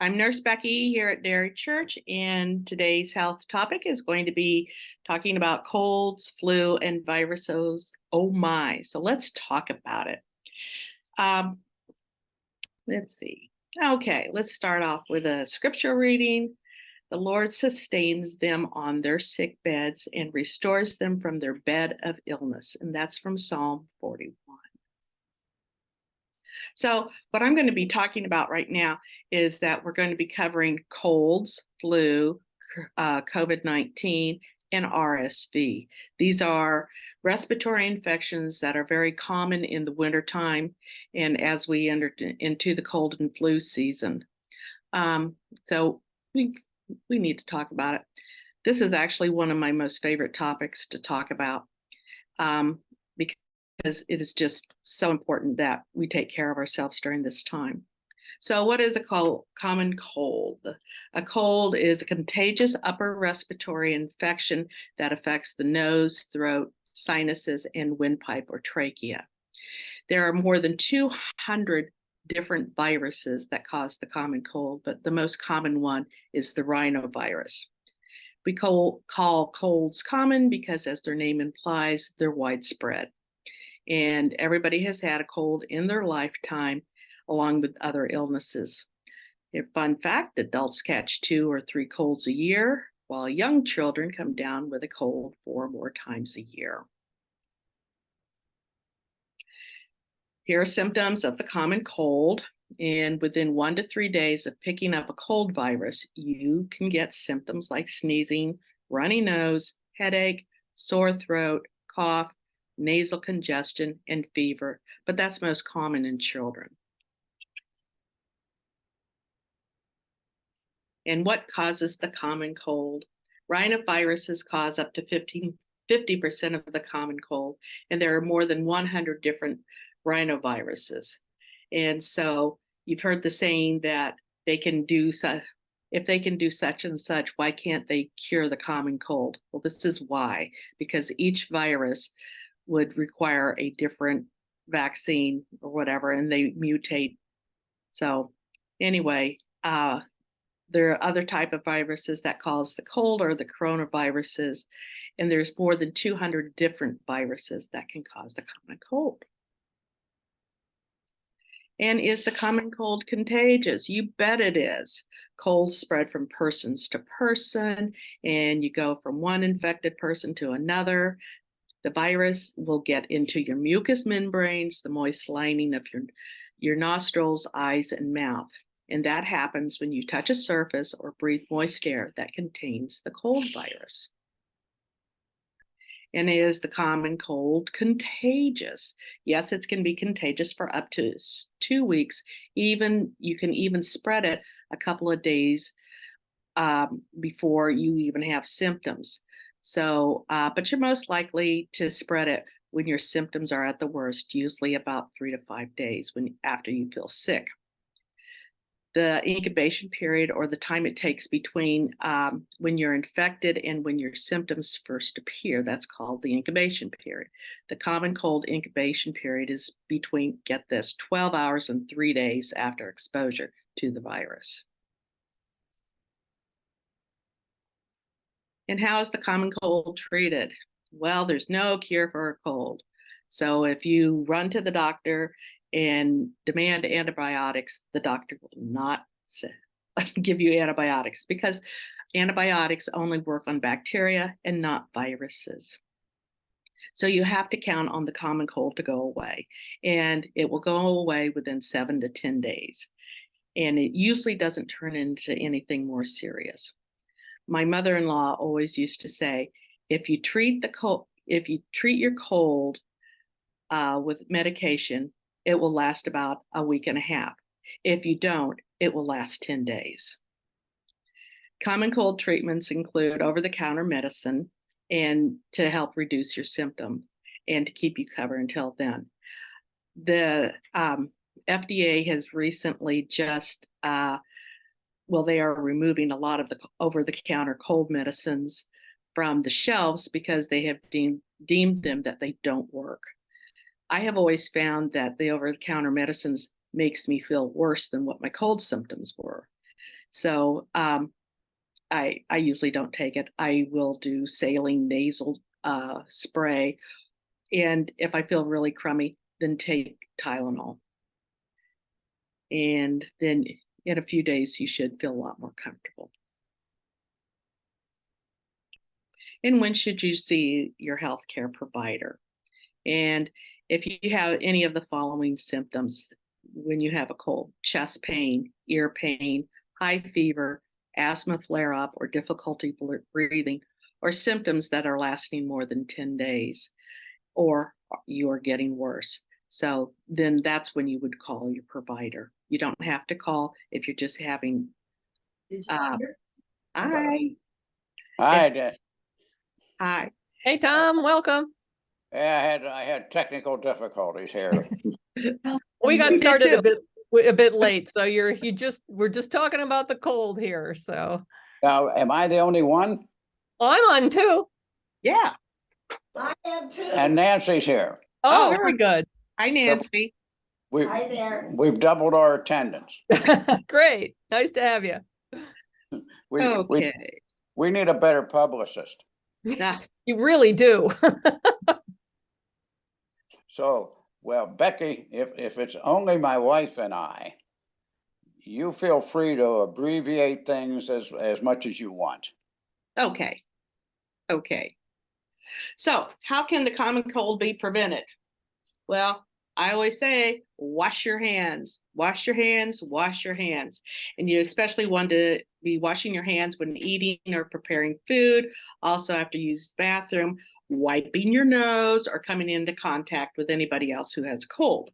I'm Nurse Becky here at Derry Church, and today's health topic is going to be talking about colds, flu, and viruses. Oh my. So let's talk about it. Um, let's see. Okay, let's start off with a scripture reading. The Lord sustains them on their sick beds and restores them from their bed of illness. And that's from Psalm 41. So, what I'm going to be talking about right now is that we're going to be covering colds, flu, COVID-19, and RSV. These are respiratory infections that are very common in the wintertime and as we enter into the cold and flu season. So, we need to talk about it. This is actually one of my most favorite topics to talk about because it is just so important that we take care of ourselves during this time. So, what is a common cold? A cold is a contagious upper respiratory infection that affects the nose, throat, sinuses, and windpipe or trachea. There are more than 200 different viruses that cause the common cold, but the most common one is the rhinovirus. We call colds common because, as their name implies, they're widespread. And everybody has had a cold in their lifetime, along with other illnesses. A fun fact, adults catch 2 or 3 colds a year, while young children come down with a cold 4 more times a year. Here are symptoms of the common cold. And within 1 to 3 days of picking up a cold virus, you can get symptoms like sneezing, runny nose, headache, sore throat, cough, nasal congestion, and fever, but that's most common in children. And what causes the common cold? Rhinoviruses cause up to 50% of the common cold, and there are more than 100 different rhinoviruses. And so you've heard the saying that they can do if they can do such and such, why can't they cure the common cold? Well, this is why, because each virus would require a different vaccine or whatever, and they mutate. So anyway, there are other type of viruses that cause the cold or the coronaviruses, and there's more than 200 different viruses that can cause the common cold. And is the common cold contagious? You bet it is. Colds spread from persons to person, and you go from one infected person to another. The virus will get into your mucous membranes, the moist lining of your nostrils, eyes, and mouth. And that happens when you touch a surface or breathe moist air that contains the cold virus. And is the common cold contagious? Yes, it can be contagious for up to 2 weeks. You can even spread it a couple of days before you even have symptoms. So, but you're most likely to spread it when your symptoms are at the worst, usually about 3 to 5 days after you feel sick. The incubation period, or the time it takes between when you're infected and when your symptoms first appear, that's called the incubation period. The common cold incubation period is between, get this, 12 hours and 3 days after exposure to the virus. And how is the common cold treated? Well, there's no cure for a cold. So if you run to the doctor and demand antibiotics, the doctor will not give you antibiotics because antibiotics only work on bacteria and not viruses. So you have to count on the common cold to go away, and it will go away within 7 to 10 days. And it usually doesn't turn into anything more serious. My mother-in-law always used to say, if you treat your cold with medication, it will last about a week and a half. If you don't, it will last 10 days. Common cold treatments include over-the-counter medicine and to help reduce your symptom and to keep you covered until then. The FDA has recently just they are removing a lot of the over-the-counter cold medicines from the shelves because they have deemed them that they don't work. I have always found that the over-the-counter medicines makes me feel worse than what my cold symptoms were. So I usually don't take it. I will do saline nasal spray. And if I feel really crummy, then take Tylenol. And then in a few days, you should feel a lot more comfortable. And when should you see your healthcare provider? And if you have any of the following symptoms when you have a cold: chest pain, ear pain, high fever, asthma flare up, or difficulty breathing, or symptoms that are lasting more than 10 days, or you are getting worse. So then that's when you would call your provider. You don't have to call if you're just having. Hi. Hi. Hi. Hey, Tom, welcome. Yeah, I had technical difficulties here. We got started a bit late, so we're just talking about the cold here. So Now, am I the only one? I'm on too. Yeah. I am too. And Nancy's here. Oh, very good. Hi, Nancy. Hi there. We've doubled our attendance. Great. Nice to have you. Okay. We need a better publicist. You really do. So, well, Becky, if it's only my wife and I, you feel free to abbreviate things as much as you want. Okay. So how can the common cold be prevented? Well, I always say, wash your hands, wash your hands, wash your hands. And you especially want to be washing your hands when eating or preparing food. Also have to use the bathroom, wiping your nose, or coming into contact with anybody else who has a cold.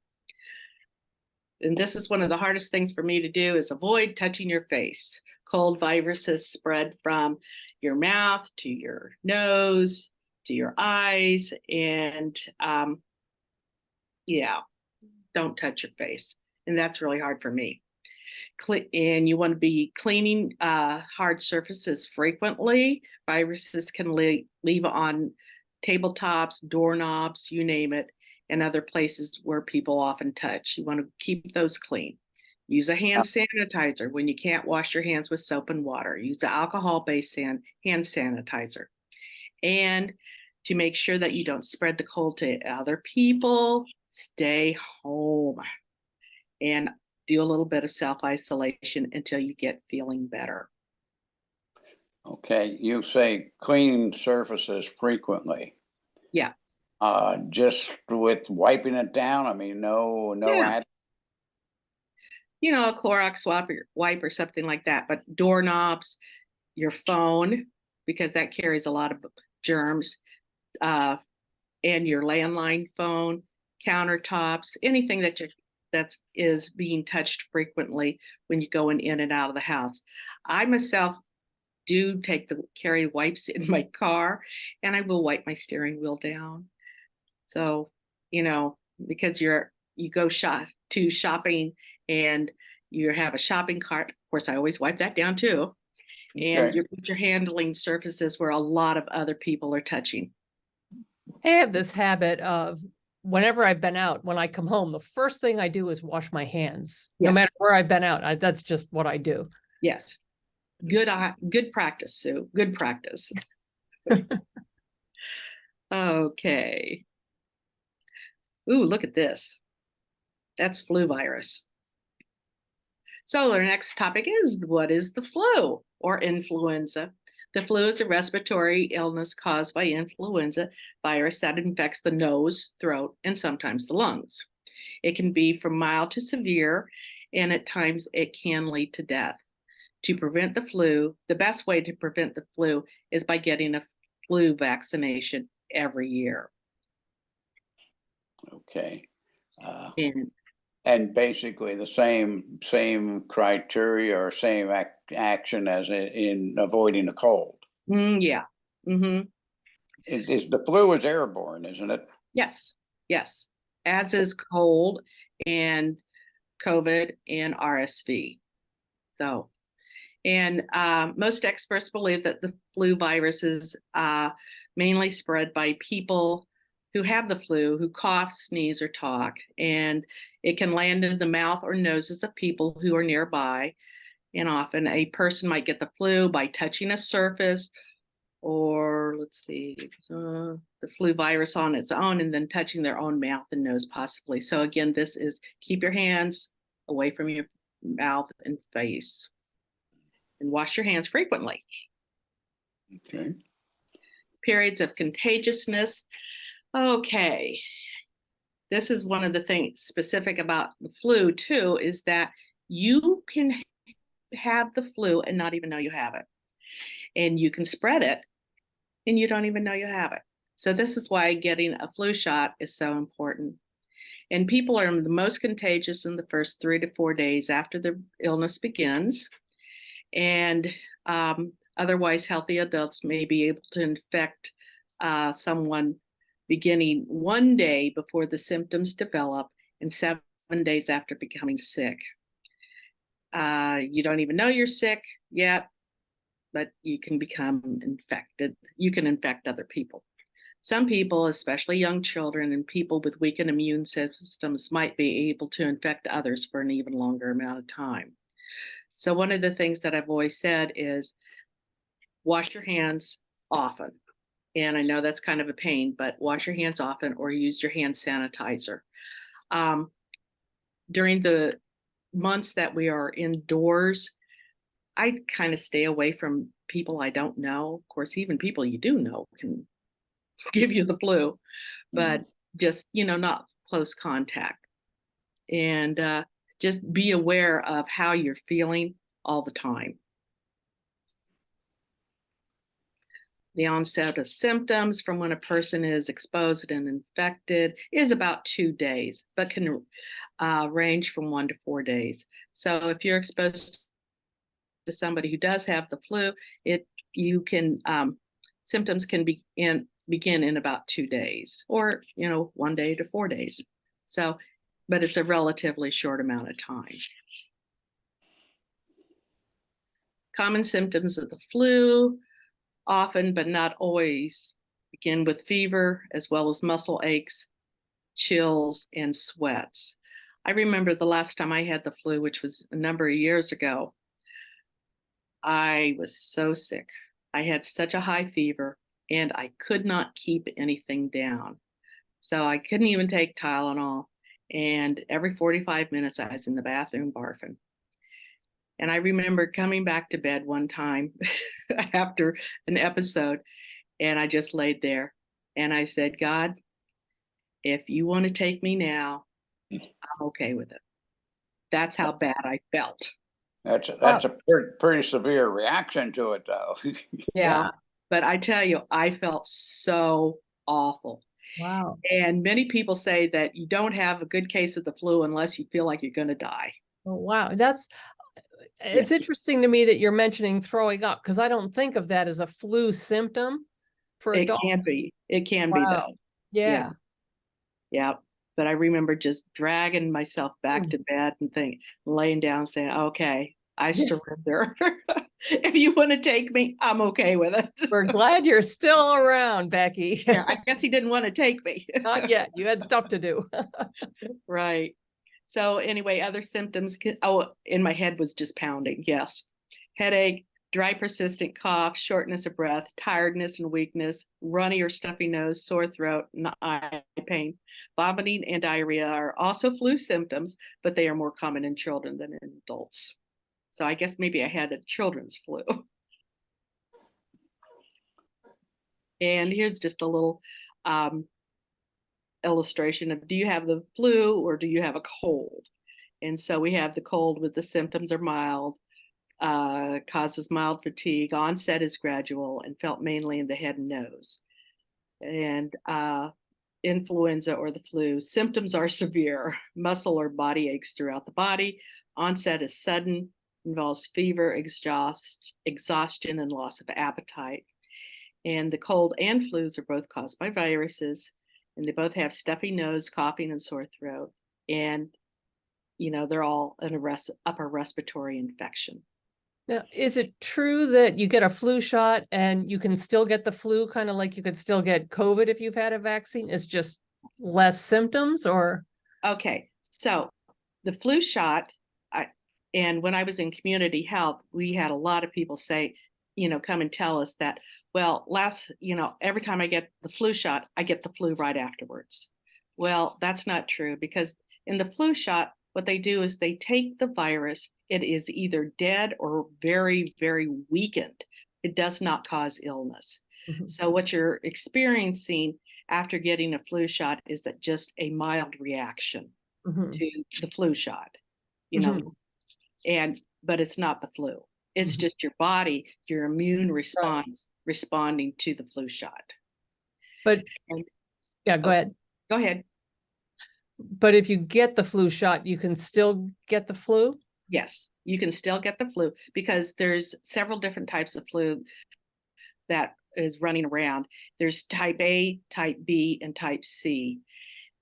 And this is one of the hardest things for me to do, is avoid touching your face. Cold viruses spread from your mouth to your nose to your eyes. And don't touch your face. And that's really hard for me. And you want to be cleaning hard surfaces frequently. Viruses can leave on tabletops, doorknobs, you name it, and other places where people often touch. You want to keep those clean. Use a hand sanitizer when you can't wash your hands with soap and water. Use the alcohol-based hand sanitizer. And to make sure that you don't spread the cold to other people, stay home and do a little bit of self-isolation until you get feeling better. Okay, you say clean surfaces frequently. Yeah. Just with wiping it down. I mean, no Yeah. A Clorox wipe or something like that. But doorknobs, your phone, because that carries a lot of germs, and your landline phone, countertops, anything that is being touched frequently when you go in and out of the house. I myself do carry wipes in my car, and I will wipe my steering wheel down. So, because you go shopping and you have a shopping cart. Of course, I always wipe that down too. And you're handling surfaces where a lot of other people are touching. I have this habit of, whenever I've been out, when I come home, the first thing I do is wash my hands. Yes. No matter where I've been out. That's just what I do. Yes. Good practice, Sue. Good practice. Okay. Ooh, look at this. That's flu virus. So our next topic is, what is the flu or influenza? The flu is a respiratory illness caused by influenza virus that infects the nose, throat, and sometimes the lungs. It can be from mild to severe, and at times it can lead to death. To prevent the flu, the best way to prevent the flu is by getting a flu vaccination every year. Okay. And basically the same criteria or same action as in avoiding a cold. Yeah. Mm-hmm. The flu is airborne, isn't it? Yes. As is cold and COVID and RSV. So, and most experts believe that the flu virus is mainly spread by people who have the flu, who cough, sneeze, or talk, and it can land in the mouth or noses of people who are nearby. and often. A person might get the flu by touching a surface, or let's see, the flu virus on its own, and then touching their own mouth and nose possibly. So again, this is keep your hands away from your mouth and face, and wash your hands frequently. Okay. Periods of contagiousness. Okay. This is one of the things specific about the flu too, is that you can have the flu and not even know you have it. And you can spread it and you don't even know you have it. So this is why getting a flu shot is so important. And people are the most contagious in the first 3 to 4 days after the illness begins. And otherwise, healthy adults may be able to infect someone beginning 1 day before the symptoms develop and 7 days after becoming sick. You don't even know you're sick yet, but you can become infected. You can infect other people. Some people, especially young children and people with weakened immune systems, might be able to infect others for an even longer amount of time. So one of the things that I've always said is wash your hands often. And I know that's kind of a pain, but wash your hands often or use your hand sanitizer. During the months that we are indoors, I kind of stay away from people I don't know. Of course, even people you do know can give you the flu, but just, not close contact. And just be aware of how you're feeling all the time. The onset of symptoms from when a person is exposed and infected is about 2 days, but can range from 1 to 4 days. So if you're exposed to somebody who does have the flu, symptoms can begin in about 2 days, or 1 day to 4 days. So, but it's a relatively short amount of time. Common symptoms of the flu, often but not always, begin with fever as well as muscle aches, chills, and sweats. I remember the last time I had the flu, which was a number of years ago. I was so sick. I had such a high fever and I could not keep anything down. So I couldn't even take Tylenol. And every 45 minutes I was in the bathroom barfing. And I remember coming back to bed one time after an episode, and I just laid there and I said, God, if you want to take me now, I'm okay with it. That's how bad I felt. That's a pretty severe reaction to it, though. Yeah. But I tell you, I felt so awful. Wow. And many people say that you don't have a good case of the flu unless you feel like you're going to die. Oh, wow. It's interesting to me that you're mentioning throwing up, because I don't think of that as a flu symptom for It adults. can be. It can be, though. Yeah. Yeah. But I remember just dragging myself back to bed and laying down and saying, okay, I surrender. If you want to take me, I'm okay with it. We're glad you're still around, Beckie. Yeah, I guess he didn't want to take me. Not yet. You had stuff to do. Right. So anyway, other symptoms, in my head was just pounding. Yes. Headache, dry persistent cough, shortness of breath, tiredness and weakness, runny or stuffy nose, sore throat, and eye pain. Vomiting and diarrhea are also flu symptoms, but they are more common in children than in adults. So I guess maybe I had a children's flu. And here's just a little illustration of, do you have the flu or do you have a cold? And so we have the cold with the symptoms are mild, causes mild fatigue, onset is gradual, and felt mainly in the head and nose. And influenza or the flu, symptoms are severe, muscle or body aches throughout the body. Onset is sudden, involves fever, exhaustion, and loss of appetite. And the cold and flus are both caused by viruses, and they both have stuffy nose, coughing, and sore throat. And, they're all an upper respiratory infection. Now, is it true that you get a flu shot and you can still get the flu, kind of like you could still get COVID if you've had a vaccine? It's just less symptoms, or? Okay, so the flu shot, And when I was in community health, we had a lot of people say, come and tell us that, well, every time I get the flu shot, I get the flu right afterwards. Well, that's not true, because in the flu shot, what they do is they take the virus. It is either dead or very, very weakened. It does not cause illness. Mhm. So what you're experiencing after getting a flu shot is that just a mild reaction Mhm. to the flu shot, Mhm. but it's not the flu. It's Mhm. just your body, your immune Right. response responding to the flu shot. But And yeah, go oh, ahead. go ahead. But if you get the flu shot, you can still get the flu? Yes, you can still get the flu, because there's several different types of flu that is running around. There's type A, type B, and type C.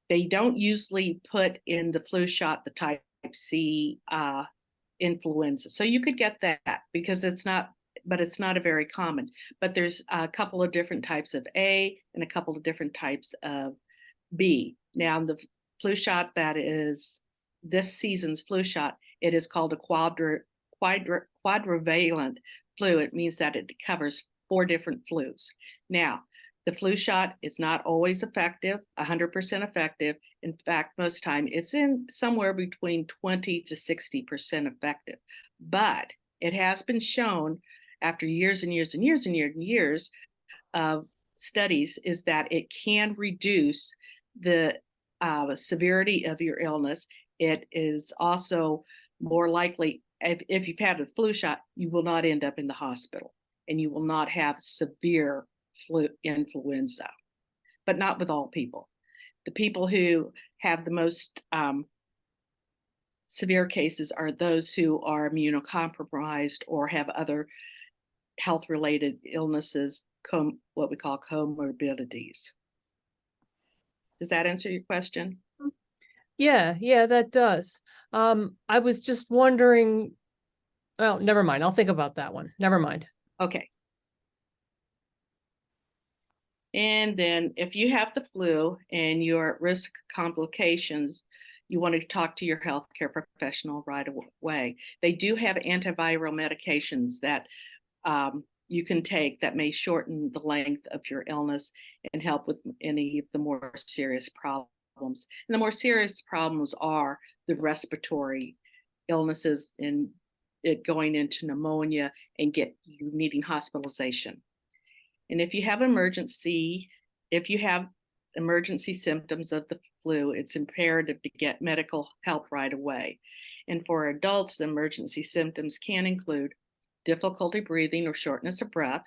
They don't usually put in the flu shot the type C influenza. So you could get that, because it's not a very common. But there's a couple of different types of A and a couple of different types of B. Now, the flu shot that is this season's flu shot, it is called a quadrivalent flu. It means that it covers 4 different flus. Now, the flu shot is not always effective, 100% effective. In fact, most time it's in somewhere between 20 to 60% effective. But it has been shown after years and years and years and years and years of studies is that it can reduce the severity of your illness. It is also more likely, if you've had a flu shot, you will not end up in the hospital, and you will not have severe influenza, but not with all people. The people who have the most severe cases are those who are immunocompromised or have other health-related illnesses, what we call comorbidities. Does that answer your question? Yeah, that does. I was just wondering, well, never mind. I'll think about that one. Never mind. Okay. And then if you have the flu and you're at risk complications, you want to talk to your healthcare professional right away. They do have antiviral medications that you can take that may shorten the length of your illness and help with any of the more serious problems. And the more serious problems are the respiratory illnesses and it going into pneumonia and get you needing hospitalization. And if you have emergency symptoms of the flu, it's imperative to get medical help right away. And for adults, the emergency symptoms can include difficulty breathing or shortness of breath,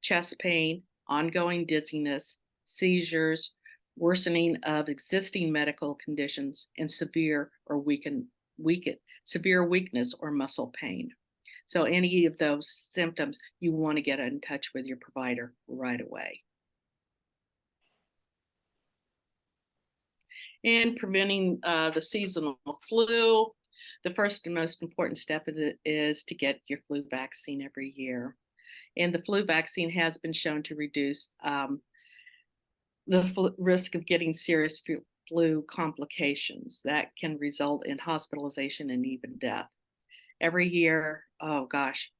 chest pain, ongoing dizziness, seizures, worsening of existing medical conditions, and severe weakness or muscle pain. So any of those symptoms, you want to get in touch with your provider right away. And preventing the seasonal flu, the first and most important step is to get your flu vaccine every year. And the flu vaccine has been shown to reduce the risk of getting serious flu complications that can result in hospitalization and even death. Every year, oh gosh,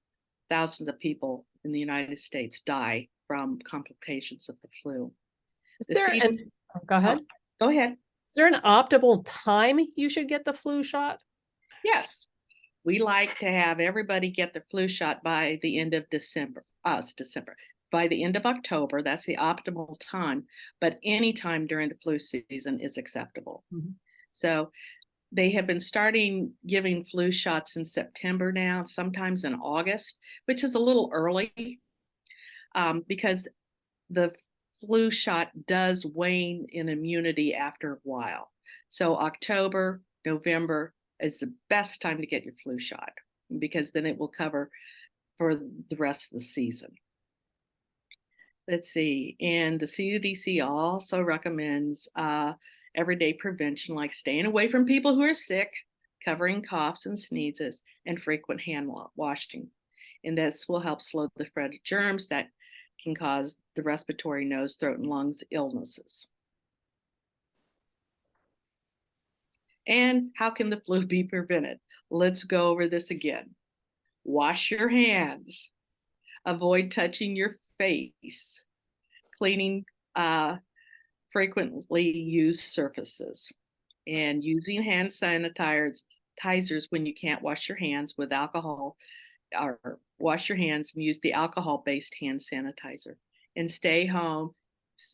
thousands of people in the United States die from complications of the flu. Go ahead. Go ahead. Is there an optimal time you should get the flu shot? Yes. We like to have everybody get their flu shot by the end of December. By the end of October, that's the optimal time, but any time during the flu season is acceptable. Mm-hmm. So they have been starting giving flu shots in September now, sometimes in August, which is a little early because the flu shot does wane in immunity after a while. So October, November is the best time to get your flu shot because then it will cover for the rest of the season. Let's see, and the CDC also recommends everyday prevention, like staying away from people who are sick, covering coughs and sneezes, and frequent hand washing. And this will help slow the spread of germs that can cause the respiratory, nose, throat, and lungs illnesses. And how can the flu be prevented? Let's go over this again. Wash your hands. Avoid touching your face. Cleaning frequently used surfaces. And using hand sanitizers when you can't wash your hands with alcohol, or wash your hands and use the alcohol-based hand sanitizer. And stay home.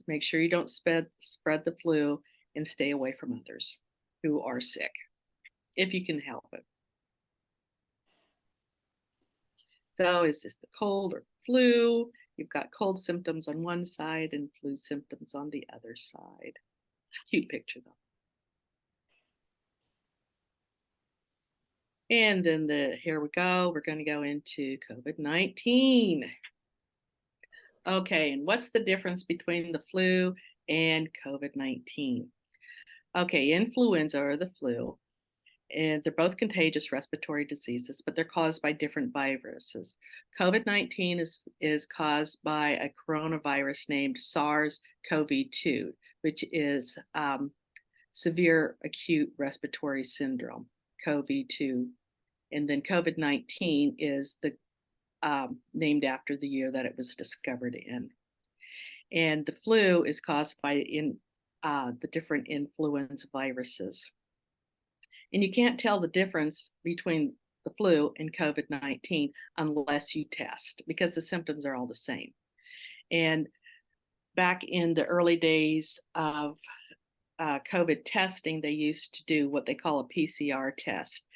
Make sure you don't spread the flu, and stay away from others who are sick, if you can help it. So is this the cold or flu? You've got cold symptoms on one side and flu symptoms on the other side. It's a cute picture though. And then here we go. We're going to go into COVID-19. Okay, and what's the difference between the flu and COVID-19? Okay, influenza or the flu, and they're both contagious respiratory diseases, but they're caused by different viruses. COVID-19 is caused by a coronavirus named SARS-CoV-2, which is severe acute respiratory syndrome, CoV-2. And then COVID-19 is named after the year that it was discovered in. And the flu is caused by the different influenza viruses. And you can't tell the difference between the flu and COVID-19 unless you test, because the symptoms are all the same. And back in the early days of COVID testing, they used to do what they call a PCR test.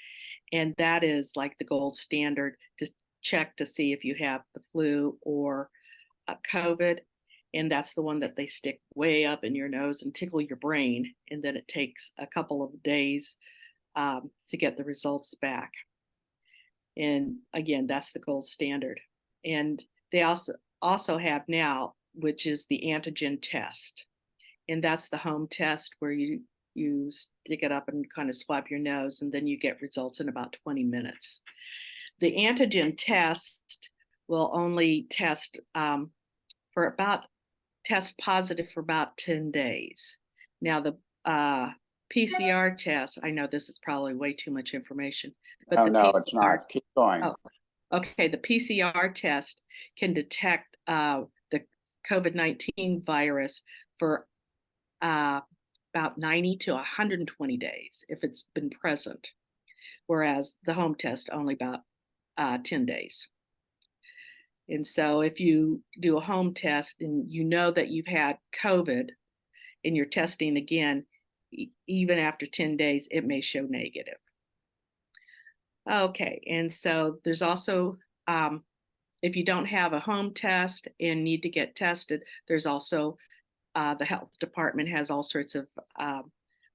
And that is like the gold standard to check to see if you have the flu or COVID. And that's the one that they stick way up in your nose and tickle your brain. And then it takes a couple of days to get the results back. And again, that's the gold standard. And they also have now, which is the antigen test. And that's the home test where you stick it up and kind of swab your nose, and then you get results in about 20 minutes. The antigen test will only test positive for about 10 days. Now the PCR test, I know this is probably way too much information, but No, it's not. Keep going. Oh, okay, the PCR test can detect the COVID-19 virus for about 90 to 120 days if it's been present, whereas the home test only about 10 days. And so if you do a home test and you know that you've had COVID and you're testing again, even after 10 days, it may show negative. Okay, and so there's also, if you don't have a home test and need to get tested, there's also the health department has all sorts of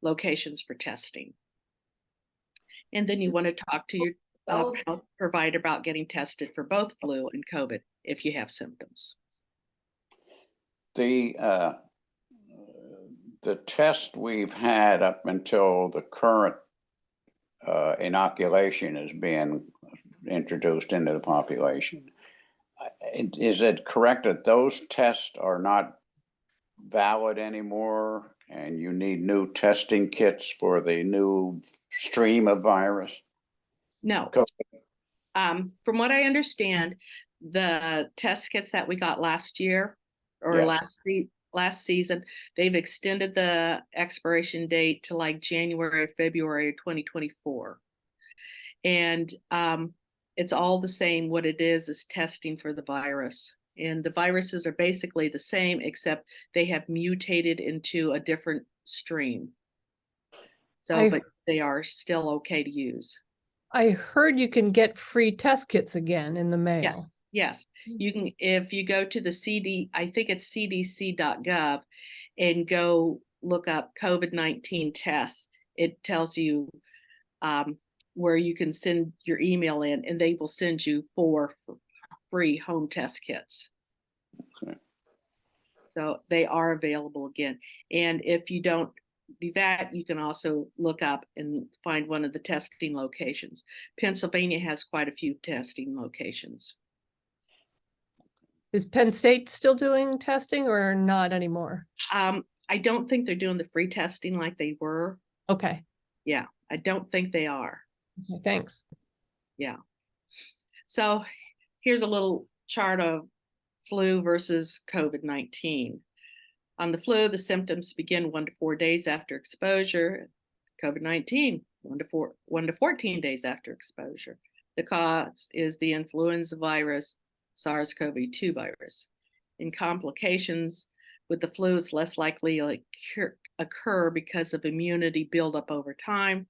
locations for testing. And then you want to talk to your health provider about getting tested for both flu and COVID if you have symptoms. The test we've had up until the current inoculation is being introduced into the population. Is it correct that those tests are not valid anymore and you need new testing kits for the new stream of virus? No. From what I understand, the test kits that we got last year or Yes. last season, they've extended the expiration date to like January, February 2024. And it's all the same. What it is testing for the virus. And the viruses are basically the same, except they have mutated into a different stream. So, but they are still okay to use. I heard you can get free test kits again in the mail. Yes. You can, if you go to the I think it's cdc.gov and go look up COVID-19 tests, it tells you where you can send your email in, and they will send you 4 free home test kits. Okay. So they are available again. And if you don't do that, you can also look up and find one of the testing locations. Pennsylvania has quite a few testing locations. Is Penn State still doing testing or not anymore? I don't think they're doing the free testing like they were. Okay. Yeah, I don't think they are. Okay, thanks. Yeah. So here's a little chart of flu versus COVID-19. On the flu, the symptoms begin 1 to 4 days after exposure. COVID-19, 1 to 14 days after exposure. The cause is the influenza virus, SARS-CoV-2 virus. In complications with the flu, it's less likely to occur because of immunity buildup over time.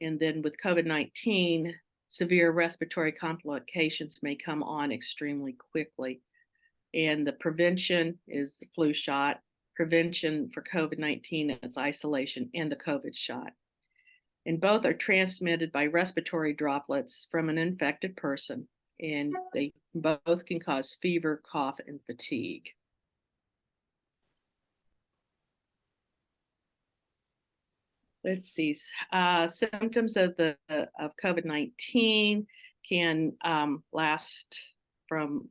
And then with COVID-19, severe respiratory complications may come on extremely quickly. And the prevention is the flu shot. Prevention for COVID-19 is isolation and the COVID shot. And both are transmitted by respiratory droplets from an infected person, and they both can cause fever, cough, and fatigue. Let's see. Symptoms of COVID-19 can last from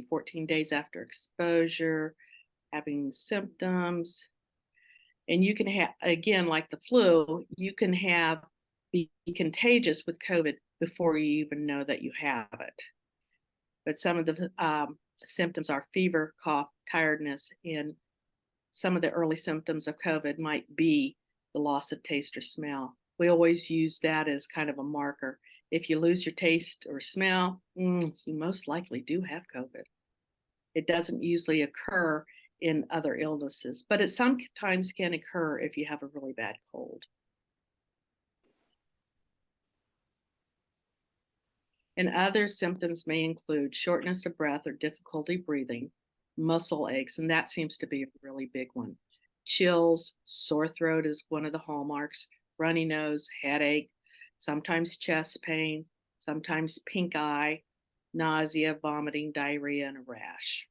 14 days after exposure, having symptoms. And you can have, again, like the flu, you can be contagious with COVID before you even know that you have it. But some of the symptoms are fever, cough, tiredness, and some of the early symptoms of COVID might be the loss of taste or smell. We always use that as kind of a marker. If you lose your taste or smell, you most likely do have COVID. It doesn't usually occur in other illnesses, but it sometimes can occur if you have a really bad cold. And other symptoms may include shortness of breath or difficulty breathing, muscle aches, and that seems to be a really big one. Chills, sore throat is one of the hallmarks, runny nose, headache, sometimes chest pain, sometimes pink eye, nausea, vomiting, diarrhea, and a rash.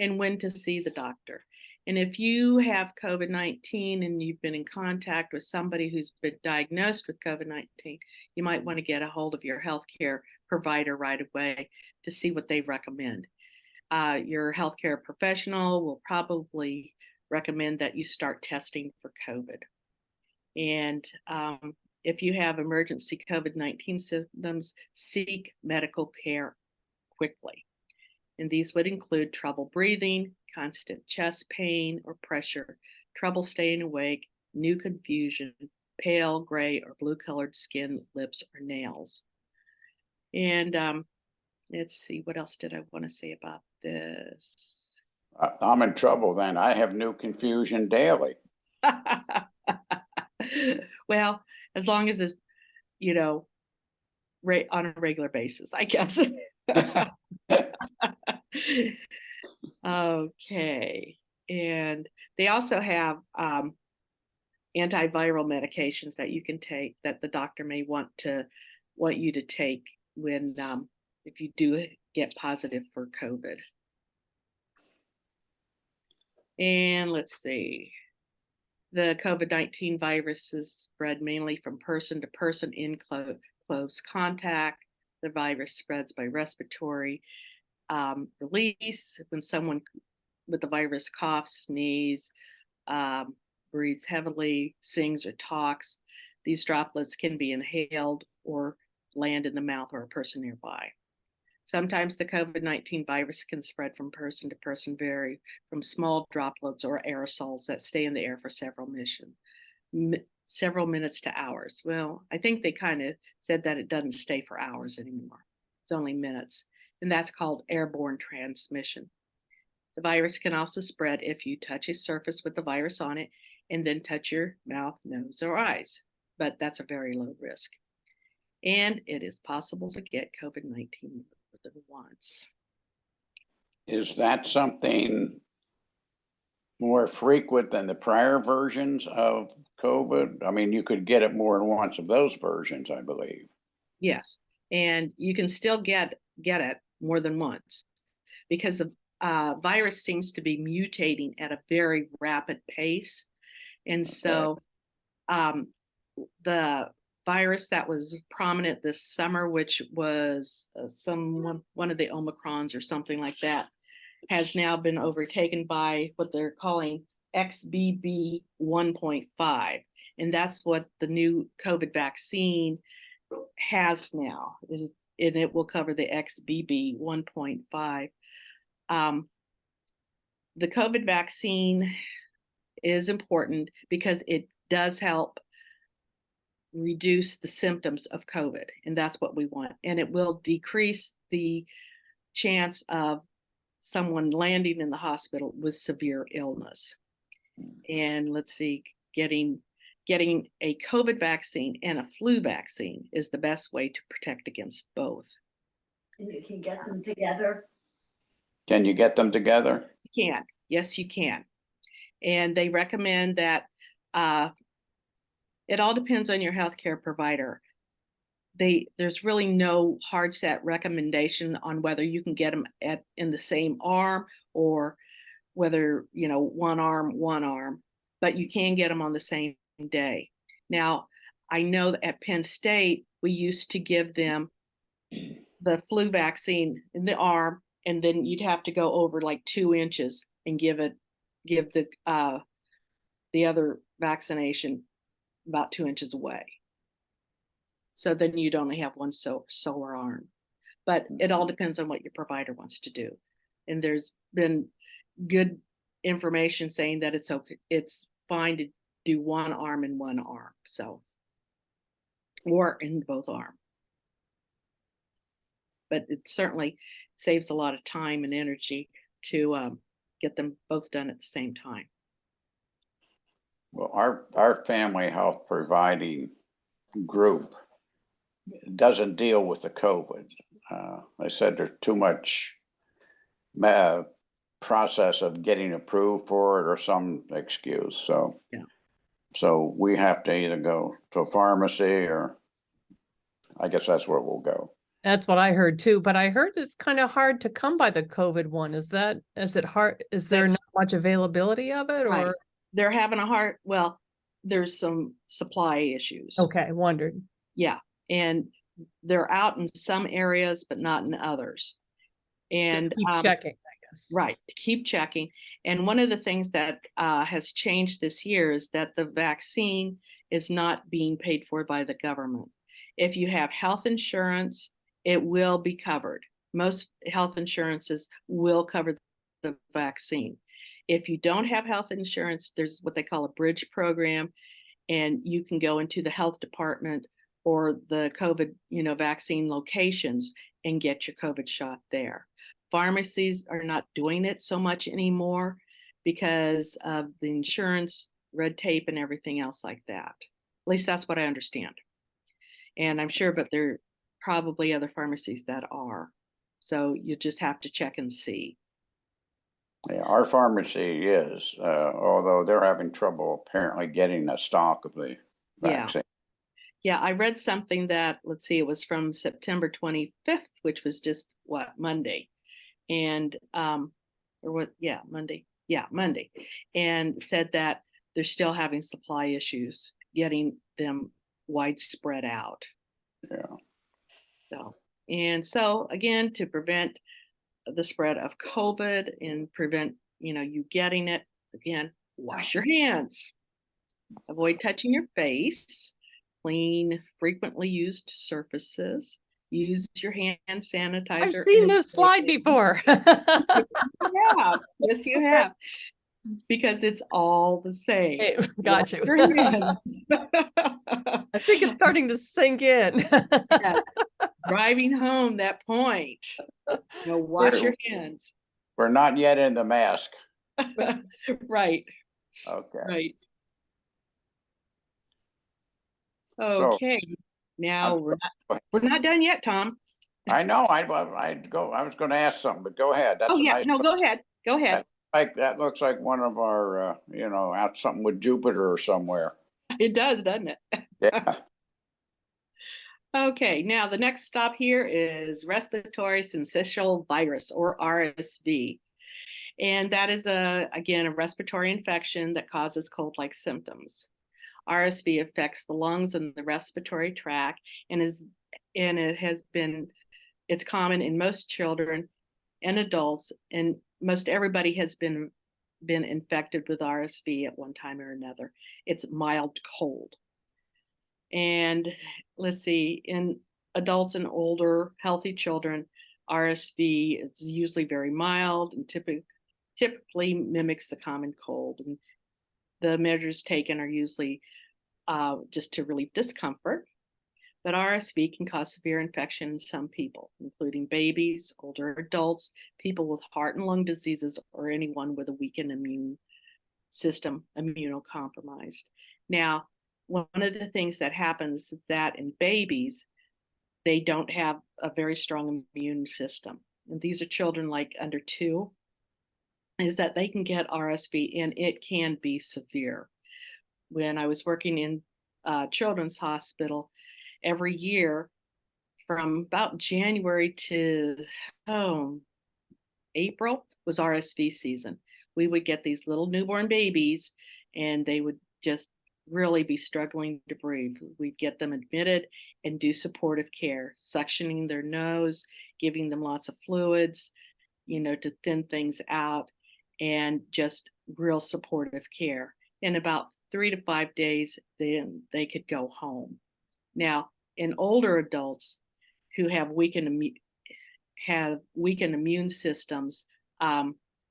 And when to see the doctor. And if you have COVID-19 and you've been in contact with somebody who's been diagnosed with COVID-19, you might want to get a hold of your healthcare provider right away to see what they recommend. Your healthcare professional will probably recommend that you start testing for COVID. And if you have emergency COVID-19 symptoms, seek medical care quickly. And these would include trouble breathing, constant chest pain or pressure, trouble staying awake, new confusion, pale, gray, or blue-colored skin, lips, or nails. And let's see, what else did I want to say about this? I'm in trouble then. I have new confusion daily. Well, as long as it's, on a regular basis, I guess. Okay. And they also have antiviral medications that you can take that the doctor may want you to take when if you do get positive for COVID. And let's see. The COVID-19 virus is spread mainly from person to person in close contact. The virus spreads by respiratory release when someone with the virus coughs, sneezes, breathes heavily, sings, or talks. These droplets can be inhaled or land in the mouth or a person nearby. Sometimes the COVID-19 virus can spread from person to person, vary from small droplets or aerosols that stay in the air for several minutes to hours. Well, I think they kind of said that it doesn't stay for hours anymore. It's only minutes, and that's called airborne transmission. The virus can also spread if you touch a surface with the virus on it and then touch your mouth, nose, or eyes, but that's a very low risk. And it is possible to get COVID-19 more than once. Is that something more frequent than the prior versions of COVID? I mean, you could get it more than once of those versions, I believe. Yes, and you can still get it more than once because the virus seems to be mutating at a very rapid pace. And so the virus that was prominent this summer, which was one of the Omicrons or something like that, has now been overtaken by what they're calling XBB 1.5. And that's what the new COVID vaccine has now, and it will cover the XBB 1.5. The COVID vaccine is important because it does help reduce the symptoms of COVID, and that's what we want. And it will decrease the chance of someone landing in the hospital with severe illness. And let's see, getting a COVID vaccine and a flu vaccine is the best way to protect against both. And you can get them together. Can you get them together? You can, yes, you can. And they recommend that it all depends on your healthcare provider. There's really no hard set recommendation on whether you can get them in the same arm or whether, one arm, but you can get them on the same day. Now, I know that at Penn State, we used to give them the flu vaccine in the arm, and then you'd have to go over like 2 inches and give the other vaccination about 2 inches away. So then you'd only have one sore arm. But it all depends on what your provider wants to do. And there's been good information saying that it's okay, it's fine to do one arm and one arm, or in both arms. But it certainly saves a lot of time and energy to get them both done at the same time. Well, our family health providing group doesn't deal with the COVID. They said there's too much process of getting approved for it or some excuse. So, yeah. So we have to either go to a pharmacy, or I guess that's where we'll go. That's what I heard too, but I heard it's kind of hard to come by the COVID one. Is it hard? Is there not much availability of it, Right. or? They're having a hard, well, there's some supply issues. Okay, wondered. Yeah. And they're out in some areas, but not in others. And Just keep checking, I guess. Right. Keep checking. And one of the things that has changed this year is that the vaccine is not being paid for by the government. If you have health insurance, it will be covered. Most health insurances will cover the vaccine. If you don't have health insurance, there's what they call a bridge program, and you can go into the health department or the COVID, vaccine locations and get your COVID shot there. Pharmacies are not doing it so much anymore because of the insurance, red tape, and everything else like that. At least that's what I understand. And I'm sure, but there are probably other pharmacies that are. So you just have to check and see. Yeah, our pharmacy is, although they're having trouble apparently getting a stock of the vaccine. Yeah, I read something that, let's see, it was from September 25th, which was just Monday. And Monday. Yeah, Monday. And said that they're still having supply issues getting them widespread out. Yeah. So again, to prevent the spread of COVID and prevent, you getting it, again, wash your hands, avoid touching your face, clean frequently used surfaces, use your hand sanitizer. I've seen this slide before. Yeah, yes, you have. Because it's all the same. Hey, got you. I think it's starting to sink in. Yes. Driving home that point. Wash your hands. We're not yet in the mask. Right. Okay. Right. Okay. So, now we're not done yet, Tom. I know. I was going to ask something, but go ahead. That's nice. No, go ahead. Go ahead. That looks like one of our, out something with Jupiter or somewhere. It does, doesn't it? Yeah. Okay, now the next stop here is respiratory syncytial virus, or RSV. And that is again, a respiratory infection that causes cold-like symptoms. RSV affects the lungs and the respiratory tract, and it's common in most children and adults, and most everybody has been been infected with RSV at one time or another. It's mild cold. And let's see, in adults and older healthy children, RSV is usually very mild and typically mimics the common cold. And the measures taken are usually just to relieve discomfort. But RSV can cause severe infection in some people, including babies, older adults, people with heart and lung diseases, or anyone with a weakened immune system, immunocompromised. Now, one of the things that happens is that in babies, they don't have a very strong immune system. And these are children like under 2, is that they can get RSV and it can be severe. When I was working in Children's Hospital, every year from about January to April was RSV season. We would get these little newborn babies and they would just really be struggling to breathe. We'd get them admitted and do supportive care, suctioning their nose, giving them lots of fluids, to thin things out, and just real supportive care. In about 3 to 5 days, then they could go home. Now, in older adults who have weakened immune systems,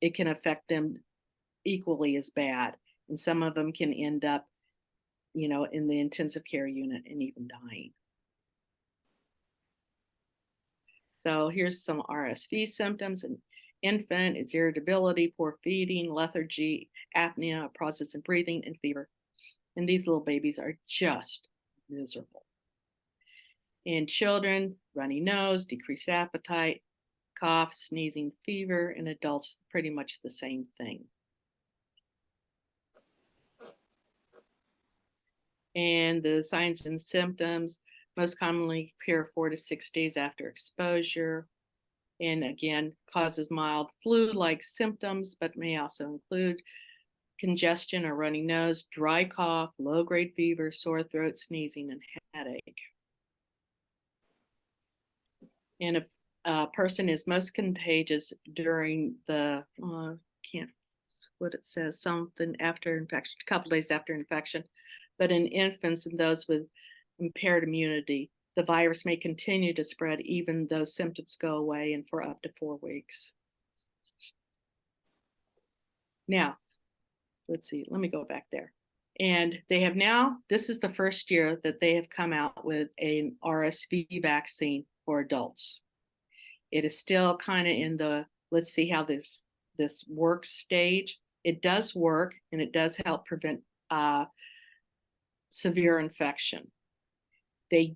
it can affect them equally as bad. And some of them can end up, in the intensive care unit and even dying. So here's some RSV symptoms. An infant is irritability, poor feeding, lethargy, apnea, process in breathing, and fever. And these little babies are just miserable. In children, runny nose, decreased appetite, cough, sneezing, fever. In adults, pretty much the same thing. And the signs and symptoms most commonly appear 4 to 6 days after exposure. And again, causes mild flu-like symptoms, but may also include congestion or runny nose, dry cough, low-grade fever, sore throat, sneezing, and headache. And if a person is most contagious during the, what it says, something after infection, a couple days after infection, but in infants and those with impaired immunity, the virus may continue to spread even though symptoms go away and for up to 4 weeks. Now, let's see, let me go back there. And they have now, this is the first year that they have come out with an RSV vaccine for adults. It is still kind of in the, let's see how this works stage. It does work and it does help prevent severe infection. They've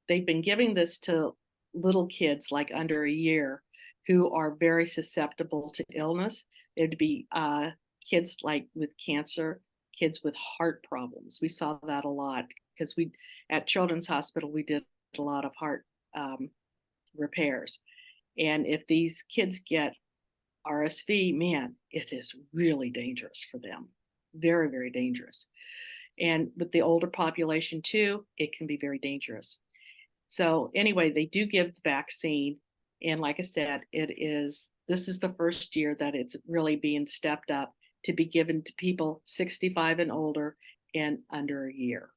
been giving this to little kids like under a year who are very susceptible to illness. There'd be kids like with cancer, kids with heart problems. We saw that a lot because at Children's Hospital, we did a lot of heart repairs. And if these kids get RSV, man, it is really dangerous for them. Very, very dangerous. And with the older population too, it can be very dangerous. So anyway, they do give the vaccine. And like I said, this is the first year that it's really being stepped up to be given to people 65 and older and under a year.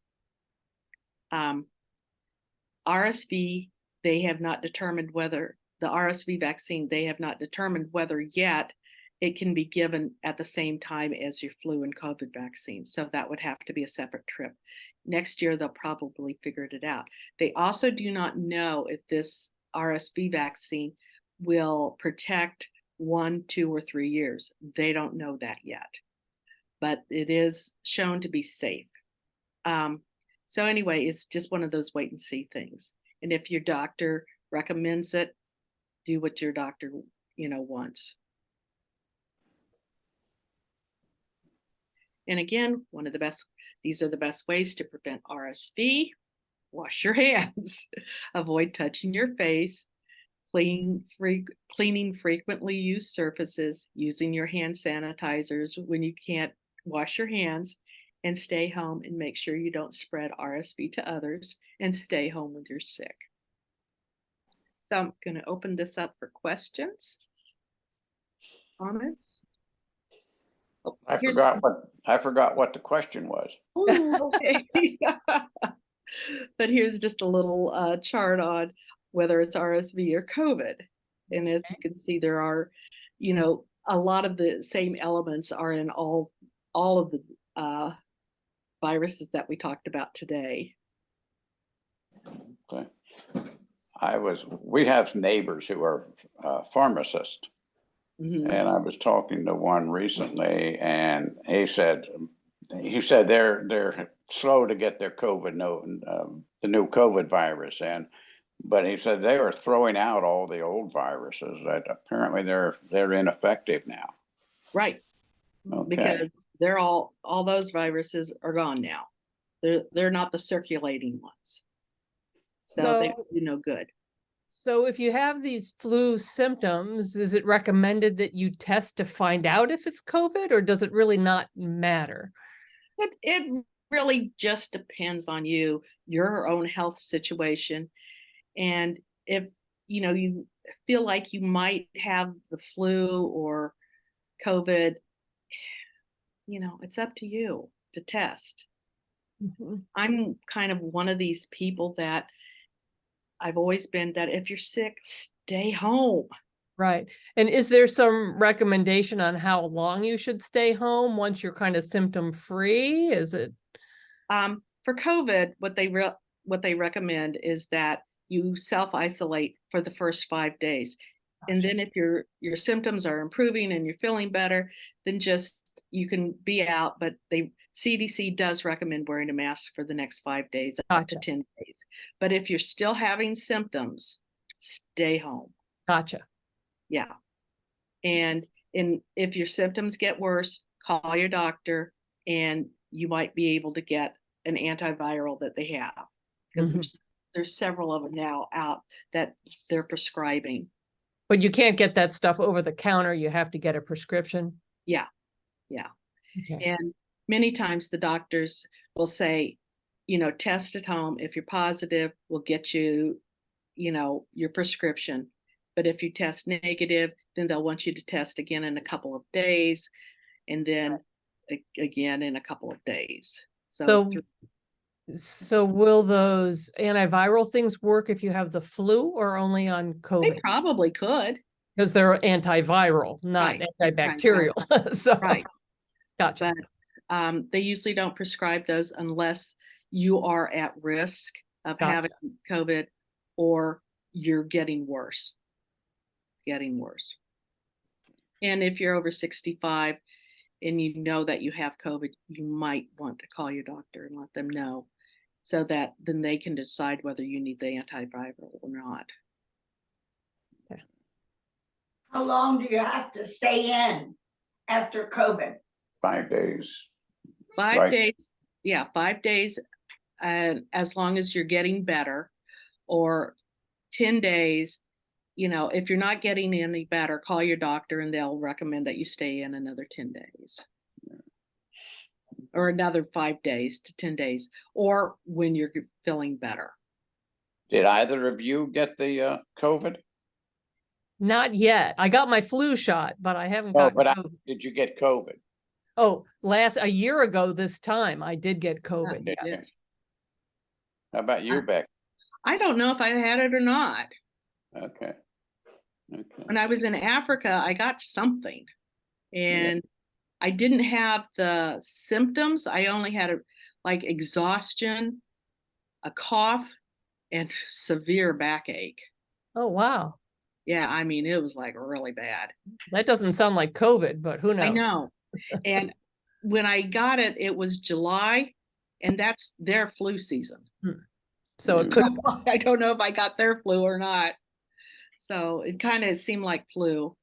RSV, they have not determined whether the RSV vaccine, they have not determined whether yet it can be given at the same time as your flu and COVID vaccine. So that would have to be a separate trip. Next year, they'll probably figure it out. They also do not know if this RSV vaccine will protect 1, 2, or 3 years. They don't know that yet, but it is shown to be safe. So anyway, it's just one of those wait and see things. And if your doctor recommends it, do what your doctor, wants. And again, these are the best ways to prevent RSV. Wash your hands, avoid touching your face, cleaning frequently used surfaces, using your hand sanitizers when you can't wash your hands, and stay home and make sure you don't spread RSV to others, and stay home when you're sick. So I'm going to open this up for questions, comments. I Here's- forgot what the question was. Oh, okay. But here's just a little chart on whether it's RSV or COVID. And as you can see, there are, a lot of the same elements are in all of the viruses that we talked about today. Okay. We have neighbors who are pharmacists, Mhm. and I was talking to one recently, and he said they're slow to get their the new COVID virus in, but he said they are throwing out all the old viruses that apparently they're ineffective now. Right. Okay. Because they're all those viruses are gone now. They're not the circulating ones. So they do no good. So if you have these flu symptoms, is it recommended that you test to find out if it's COVID, or does it really not matter? It really just depends on you, your own health situation. And if you feel like you might have the flu or COVID, it's up to you to test. Mhm. I'm kind of one of these people that I've always been that if you're sick, stay home. Right. And is there some recommendation on how long you should stay home once you're kind of symptom free? Is it? For COVID, what they recommend is that you self-isolate for the first 5 days. And then if your symptoms are improving and you're feeling better, then just you can be out. But CDC does recommend wearing a mask for the next 5 days, up to Gotcha. 10 days. But if you're still having symptoms, stay home. Gotcha. Yeah. And if your symptoms get worse, call your doctor, and you might be able to get an antiviral that they have, because Mhm. there's several of them now out that they're prescribing. But you can't get that stuff over the counter. You have to get a prescription. Yeah. Okay. And many times the doctors will say, test at home. If you're positive, we'll get you, your prescription. But if you test negative, then they'll want you to test again in a couple of days, and then again in a couple of days. So will those antiviral things work if you have the flu or only on They COVID? probably could. Because they're antiviral, not Right. antibacterial. So, Right. gotcha. But they usually don't prescribe those unless you are at risk of Gotcha. having COVID or you're getting worse. And if you're over 65 and you know that you have COVID, you might want to call your doctor and let them know, so that then they can decide whether you need the antiviral or not. How long do you have to stay in after COVID? 5 days. 5 Right. days. Yeah, 5 days. As long as you're getting better, or 10 days. If you're not getting any better, call your doctor and they'll recommend that you stay in another 10 days. Or another 5 days to 10 days, or when you're feeling better. Did either of you get the COVID? Not yet. I got my flu shot, but I haven't No, gotten but COVID. did you get COVID? Oh, a year ago this time, I did get COVID. Yeah. Yes. How about you, Beck? I don't know if I had it or not. Okay. When I was in Africa, I got something, and I didn't have the symptoms. I only had like exhaustion, a cough, and severe backache. Oh, wow. Yeah, I mean, it was like really bad. That doesn't sound like COVID, but who knows? I know. And when I got it, it was July, and that's their flu season. So it could. I don't know if I got their flu or not. So it kind of seemed like flu.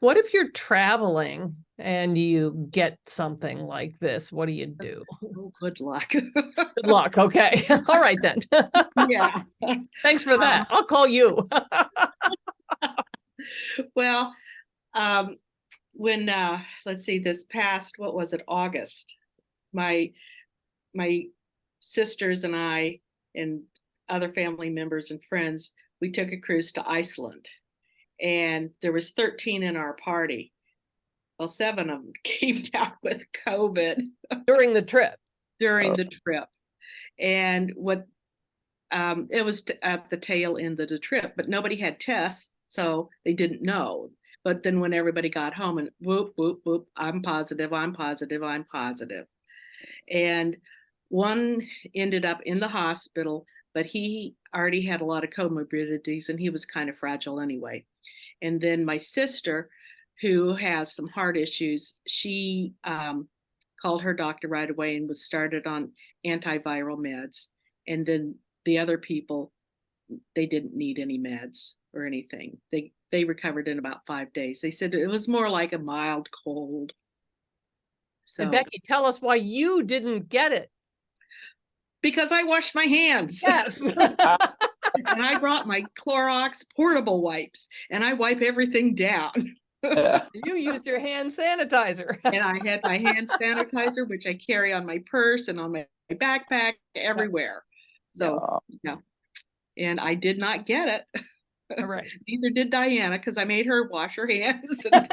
What if you're traveling and you get something like this? What do you do? Oh, good luck. Good luck. Okay. All right then. Yeah. Thanks for that. I'll call you. Well, when let's see, this past, what was it, August, my sisters and I and other family members and friends, we took a cruise to Iceland, and there was 13 in our party. Well, 7 of them came down with COVID During the trip. during Oh. the trip. And it was at the tail end of the trip, but nobody had tests, so they didn't know. But then when everybody got home and whoop, whoop, whoop, I'm positive, I'm positive, I'm positive. And one ended up in the hospital, but he already had a lot of comorbidities and he was kind of fragile anyway. And then my sister, who has some heart issues, she called her doctor right away and was started on antiviral meds. And then the other people, they didn't need any meds or anything. They recovered in about 5 days. They said it was more like a mild cold. So, And Beckie, tell us why you didn't get it. because I washed my hands. Yes. And I brought my Clorox portable wipes and I wipe everything down. You used your hand sanitizer. And I had my hand sanitizer, which I carry on my purse and on my backpack everywhere. So, yeah. And I did not get it. All right. Neither did Diana, because I made her wash her hands and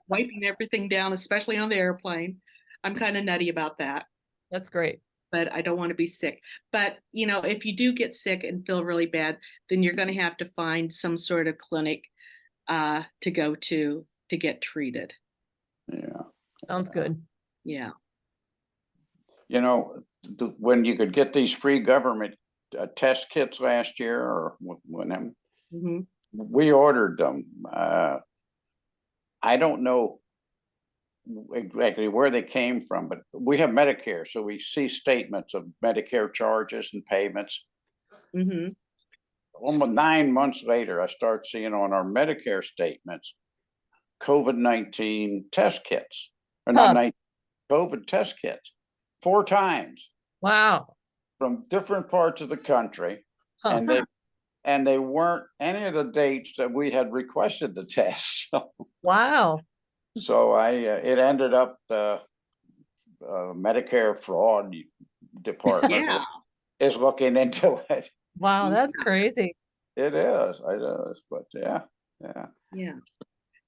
wiping everything down, especially on the airplane. I'm kind of nutty about that. That's great. But I don't want to be sick. But, you know, if you do get sick and feel really bad, then you're going to have to find some sort of clinic to go to get treated. Yeah. Sounds good. Yeah. You know, when you could get these free government test kits last year, or when Mm-hmm. we ordered them. I don't know exactly where they came from, but we have Medicare, so we see statements of Medicare charges and payments. Mm-hmm. Almost 9 months later, I start seeing on our Medicare statements COVID-19 test kits, or not COVID test kits, 4 times Wow. from different parts of the country, Huh. and they weren't any of the dates that we had requested the test. Wow. So it ended up the Medicare fraud department Yeah. is looking into it. Wow, that's crazy. It is, but yeah. Yeah.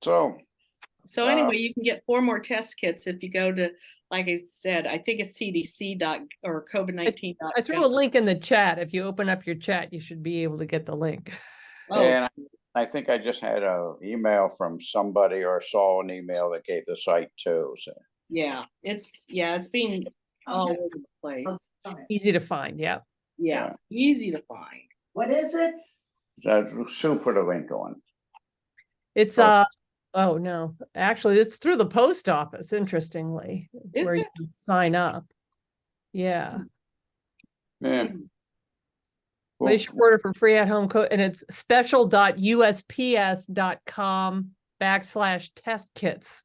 So Anyway, you can get 4 more test kits if you go to, like I said, I think it's CDC or COVID-19. I threw a link in the chat. If you open up your chat, you should be able to get the link. and I think I just had an email from somebody, or saw an email that gave the site too. So Yeah, it's being all over the place. Easy to find. Yeah. Yeah, easy to find. What is it? Sue put a link on. It's oh no, actually it's through the post office, interestingly, Is where you it? can sign up. Yeah. Yeah. Place your order for free at home and it's special.usps.com/test kits.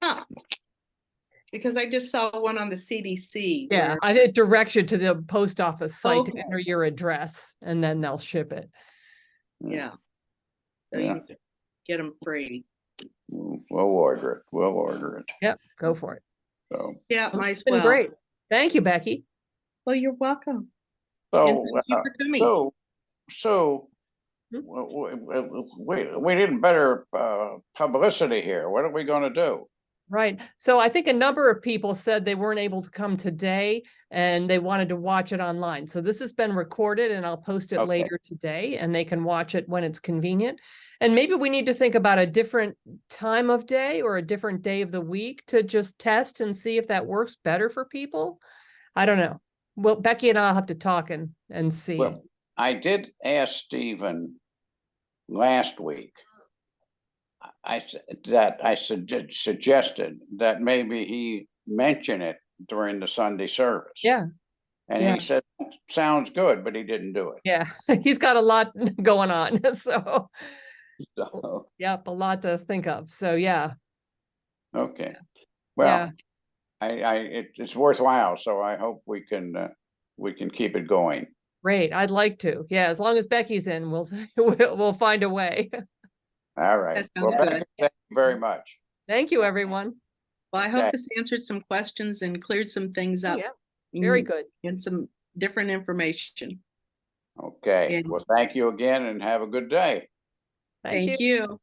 Huh. Because I just saw one on the CDC. Yeah, it directs you to the post office site to Okay. enter your address and then they'll ship it. Yeah. So Yeah. you can get them free. We'll order it. Yep, go for it. So Yeah, might It's as been well. great. Thank you, Beckie. Well, you're welcome. And thank you for coming. So we did better publicity here. What are we going to do? Right. So I think a number of people said they weren't able to come today and they wanted to watch it online. So this has been recorded and I'll post it later today and they can watch it when it's convenient. And maybe we need to think about a different time of day or a different day of the week to just test and see if that works better for people. I don't know. Well, Beckie and I'll have to talk and see. Well, I did ask Stephen last week. I suggested that maybe he mention it during the Sunday service. Yeah. And he said, sounds good, but he didn't do it. Yeah. He's got a lot going on. So, yep, a lot to think of. So, yeah. Okay. Well, it's worthwhile. So I hope we can keep it going. Great. I'd like to. Yeah. As long as Beckie's in, we'll find a way. All right. Well, thank you very much. Thank you, everyone. Well, I hope this answered some questions and cleared some things up. Yeah. Very good. And some different information. Okay. Well, thank you again and have a good day. Thank you. You.